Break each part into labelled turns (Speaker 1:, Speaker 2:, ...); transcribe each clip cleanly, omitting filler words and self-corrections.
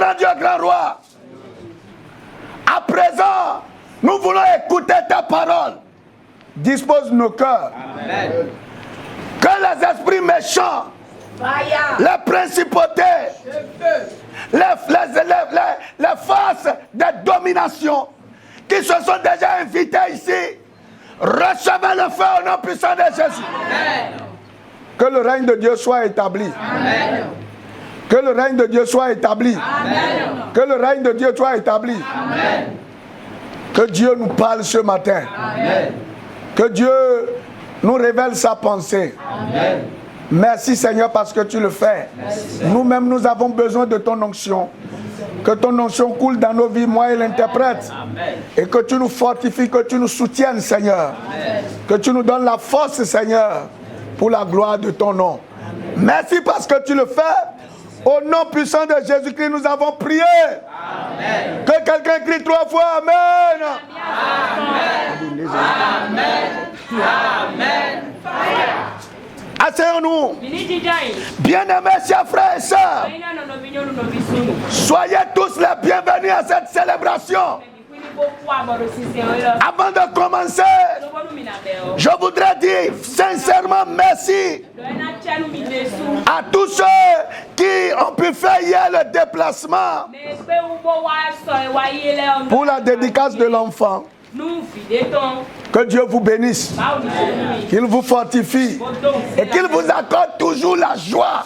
Speaker 1: grand Dieu, grand roi, à présent, nous voulons écouter ta parole. Dispose nos cœurs. Amen. Que les esprits méchants, les principautés, les forces de domination qui se sont déjà invitées ici, recevez le feu au nom puissant de Jésus. Amen. Que le règne de Dieu soit établi. Amen. Que le règne de Dieu soit établi. Amen. Que le règne de Dieu soit établi. Amen. Que Dieu nous parle ce matin. Amen. Que Dieu nous révèle sa pensée. Amen. Merci Seigneur parce que tu le fais. Nous-mêmes nous avons besoin de ton onction. Que ton onction coule dans nos vies, moi et l'interprète. Amen. Et que tu nous fortifies, que tu nous soutiennes Seigneur. Amen. Que tu nous donnes la force Seigneur pour la gloire de ton nom. Amen. Merci parce que tu le fais. Au nom puissant de Jésus-Christ, nous avons prié. Amen. Que quelqu'un crie 3 fois Amen. Amen. Amen. Amen. Asseyons-nous. Bien-aimés, chers frères et sœurs, soyez tous les bienvenus à cette célébration. Avant de commencer, je voudrais dire sincèrement merci à tous ceux qui ont pu faire hier le déplacement pour la dédicace de l'enfant. Que Dieu vous bénisse, qu'il vous fortifie et qu'il vous accorde toujours la joie.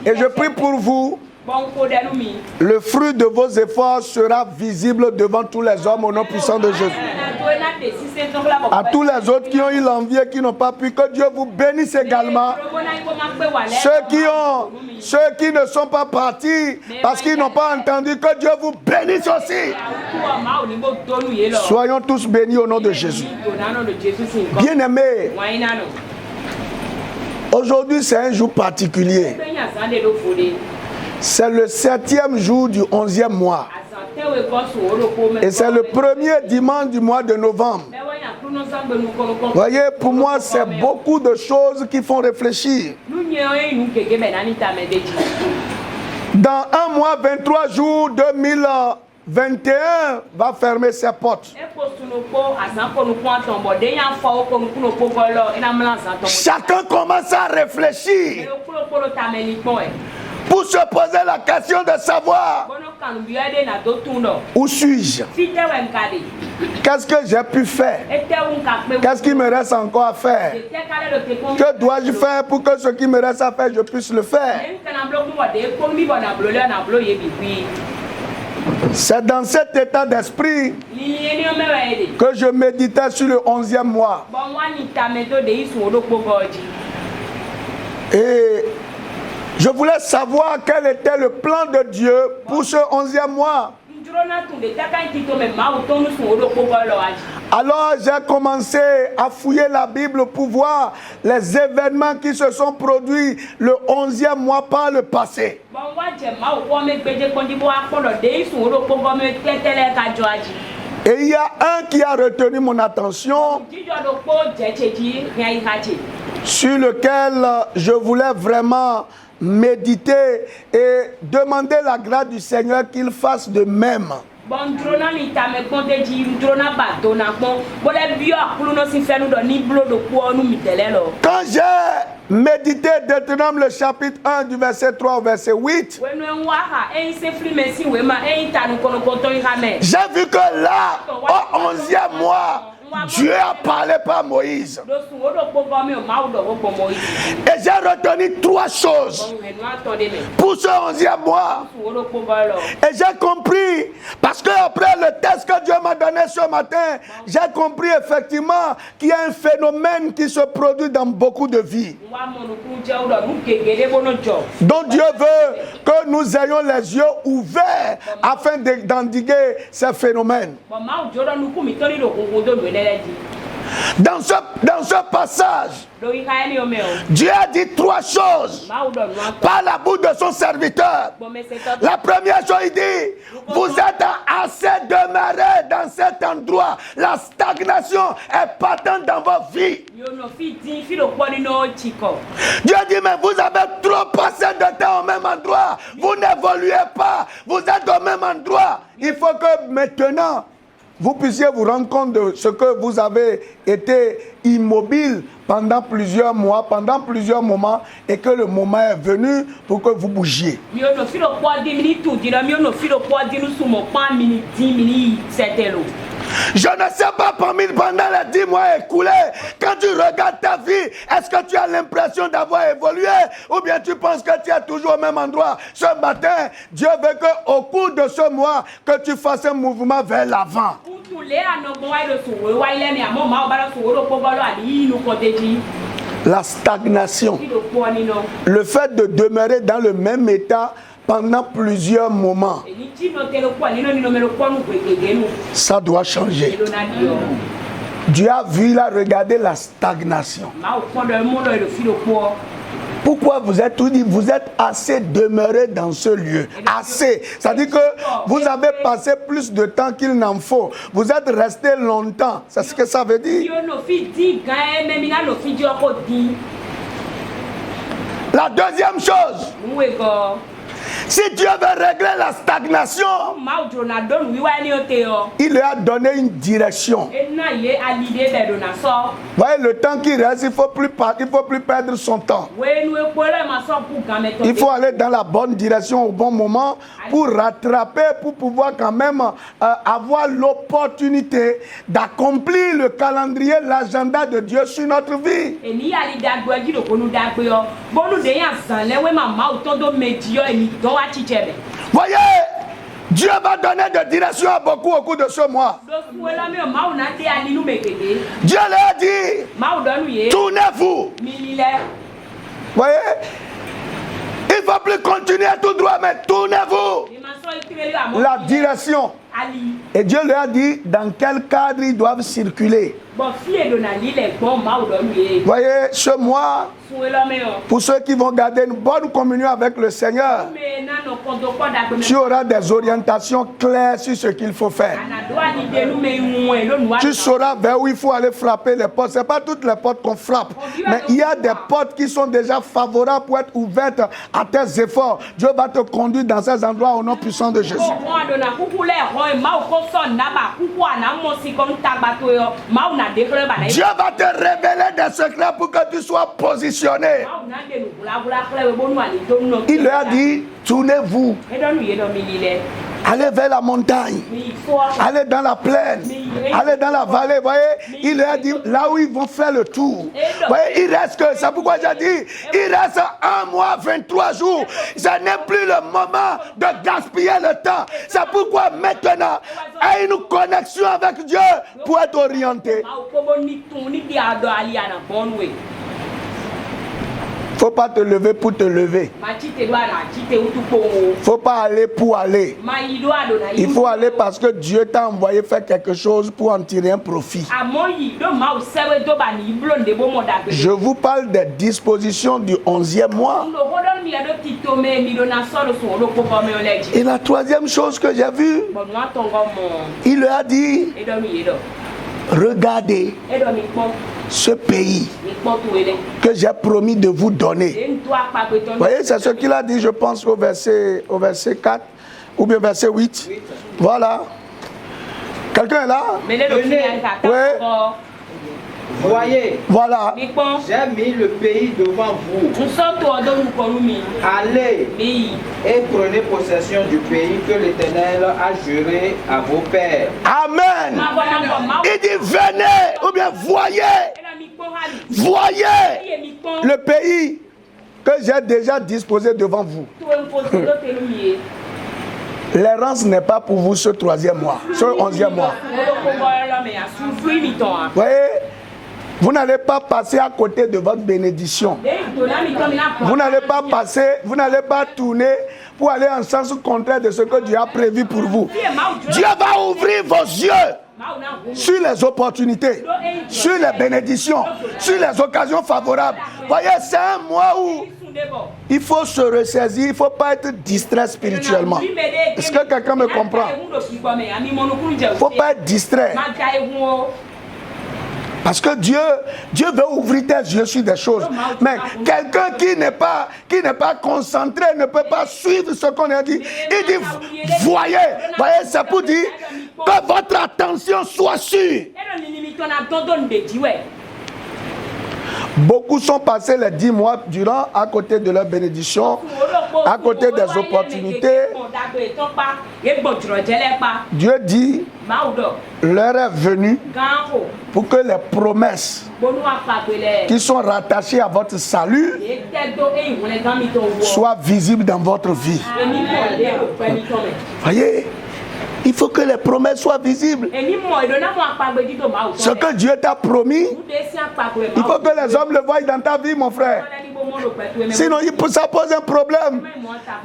Speaker 1: Et je prie pour vous. Le fruit de vos efforts sera visible devant tous les hommes au nom puissant de Jésus. À tous les autres qui ont eu l'envie et qui n'ont pas pu, que Dieu vous bénisse également. Ceux qui ne sont pas partis parce qu'ils n'ont pas entendu, que Dieu vous bénisse aussi. Soyons tous bénis au nom de Jésus. Bien-aimés, aujourd'hui c'est un jour particulier. C'est le 7e jour du 11e mois. Et c'est le premier dimanche du mois de novembre. Voyez, pour moi, c'est beaucoup de choses qui font réfléchir. Dans un mois, 23 jours, 2021 va fermer ses portes. Chacun commence à réfléchir pour se poser la question de savoir où suis-je? Qu'est-ce que j'ai pu faire? Qu'est-ce qui me reste encore à faire? Que dois-je faire pour que ce qui me reste à faire, je puisse le faire? C'est dans cet état d'esprit que je méditais sur le 11e mois. Et je voulais savoir quel était le plan de Dieu pour ce 11e mois. Alors j'ai commencé à fouiller la Bible pour voir les événements qui se sont produits le 11e mois par le passé. Et il y a un qui a retenu mon attention, sur lequel je voulais vraiment méditer et demander la grâce du Seigneur qu'il fasse de même. Quand j'ai médité Deutéronome le chapitre 1 du verset 3 au verset 8, j'ai vu que là, au 11e mois, Dieu a parlé par Moïse. Et j'ai retenu 3 choses pour ce 11e mois. Et j'ai compris, parce que après le test que Dieu m'a donné ce matin, j'ai compris effectivement qu'il y a un phénomène qui se produit dans beaucoup de vies. Donc Dieu veut que nous ayons les yeux ouverts afin d'endiguer ces phénomènes. Dans ce passage, Dieu a dit 3 choses par la bouche de son serviteur. La première chose, il dit, vous êtes assez demeurés dans cet endroit. La stagnation est patente dans vos vies. Dieu dit, mais vous avez trop passé de temps au même endroit. Vous n'évoluez pas. Vous êtes au même endroit. Il faut que maintenant, vous puissiez vous rendre compte de ce que vous avez été immobile pendant plusieurs mois, pendant plusieurs moments, et que le moment est venu pour que vous bougiez. Je ne sais pas pendant les 10 mois écoulés, quand tu regardes ta vie, est-ce que tu as l'impression d'avoir évolué ou bien tu penses que tu es toujours au même endroit? Ce matin, Dieu veut qu'au cours de ce mois, que tu fasses un mouvement vers l'avant. La stagnation, le fait de demeurer dans le même état pendant plusieurs moments, ça doit changer. Dieu a vu, il a regardé la stagnation. Pourquoi vous êtes tout dit? Vous êtes assez demeuré dans ce lieu. Assez. C'est-à-dire que vous avez passé plus de temps qu'il n'en faut. Vous êtes resté longtemps. C'est ce que ça veut dire. La deuxième chose. Si Dieu veut régler la stagnation, il lui a donné une direction. Voyez, le temps qui reste, il ne faut plus perdre son temps. Il faut aller dans la bonne direction au bon moment pour rattraper, pour pouvoir quand même avoir l'opportunité d'accomplir le calendrier, l'agenda de Dieu sur notre vie. Voyez, Dieu va donner de direction à beaucoup au cours de ce mois. Dieu leur a dit, tournez-vous. Voyez, il ne faut plus continuer tout droit, mais tournez-vous. La direction. Et Dieu leur a dit dans quel cadre ils doivent circuler. Voyez, ce mois, pour ceux qui vont garder une bonne communion avec le Seigneur, tu auras des orientations claires sur ce qu'il faut faire. Tu sauras vers où il faut aller frapper les portes. Ce n'est pas toutes les portes qu'on frappe, mais il y a des portes qui sont déjà favorables pour être ouvertes à tes efforts. Dieu va te conduire dans ces endroits au nom puissant de Jésus. Dieu va te révéler des secrets pour que tu sois positionné. Il leur a dit, tournez-vous. Allez vers la montagne. Allez dans la plaine. Allez dans la vallée. Voyez, il leur a dit là où ils vont faire le tour. Voyez, il reste que, c'est pourquoi j'ai dit, il reste 1 mois, 23 jours. Ce n'est plus le moment de gaspiller le temps. C'est pourquoi maintenant, aie une connexion avec Dieu pour être orienté. Faut pas te lever pour te lever. Faut pas aller pour aller. Il faut aller parce que Dieu t'a envoyé faire quelque chose pour en tirer un profit. Je vous parle des dispositions du 11e mois. Et la troisième chose que j'ai vue, il leur a dit, regardez ce pays que j'ai promis de vous donner. Vous voyez, c'est ce qu'il a dit, je pense, au verset 4 ou bien verset 8. Voilà. Quelqu'un est là? Oui.
Speaker 2: Voyez,
Speaker 1: voilà.
Speaker 2: J'ai mis le pays devant vous. Allez et prenez possession du pays que l'Éternel a juré à vos pères.
Speaker 1: Amen. Il dit venez ou bien voyez. Voyez le pays que j'ai déjà disposé devant vous. L'errance n'est pas pour vous ce 3e mois, ce 11e mois. Vous voyez, vous n'allez pas passer à côté de votre bénédiction. Vous n'allez pas passer, vous n'allez pas tourner pour aller en sens contraire de ce que Dieu a prévu pour vous. Dieu va ouvrir vos yeux. sur les opportunités, sur les bénédictions, sur les occasions favorables. Voyez, c'est un mois où il faut se ressaisir, il ne faut pas être distrait spirituellement. Est-ce que quelqu'un me comprend? Il ne faut pas être distrait. Parce que Dieu veut ouvrir tes yeux sur des choses. Mais quelqu'un qui n'est pas concentré ne peut pas suivre ce qu'on a dit. Il dit, voyez, c'est pour dire que votre attention soit sûre. Beaucoup sont passés les 10 mois durant à côté de leur bénédiction, à côté des opportunités. Dieu dit, l'heure est venue pour que les promesses qui sont rattachées à votre salut soient visibles dans votre vie. Voyez? Il faut que les promesses soient visibles. Ce que Dieu t'a promis, il faut que les hommes le voient dans ta vie, mon frère. Sinon, ça pose un problème.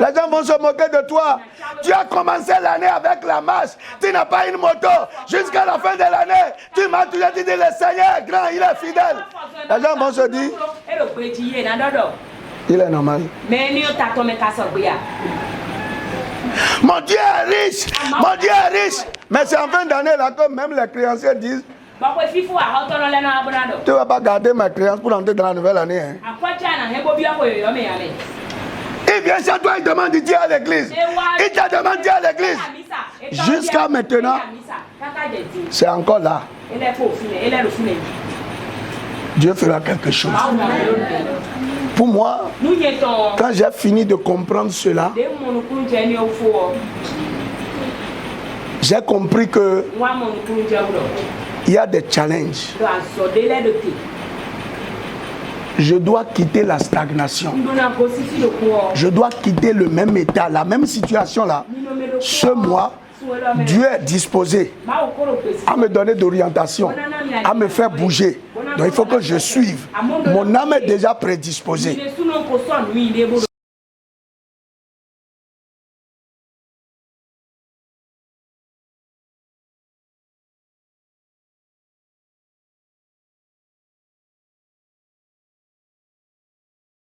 Speaker 1: Les gens vont se moquer de toi. Tu as commencé l'année avec la marche. Tu n'as pas une moto. Jusqu'à la fin de l'année, tu m'as toujours dit, le Seigneur est grand, il est fidèle. Les gens vont se dire, il est normal. Mon Dieu est riche, mon Dieu est riche. Mais c'est en fin d'année là que même les créanciers disent, tu ne vas pas garder ma créance pour entrer dans la nouvelle année. Hein. Il vient chez toi, il demande Dieu à l'église. Il te demande Dieu à l'église. Jusqu'à maintenant, c'est encore là. Dieu fera quelque chose. Pour moi, quand j'ai fini de comprendre cela, j'ai compris que il y a des challenges. Je dois quitter la stagnation. Je dois quitter le même état, la même situation là. Ce mois, Dieu est disposé à me donner d'orientation, à me faire bouger. Donc il faut que je suive. Mon âme est déjà prédisposée.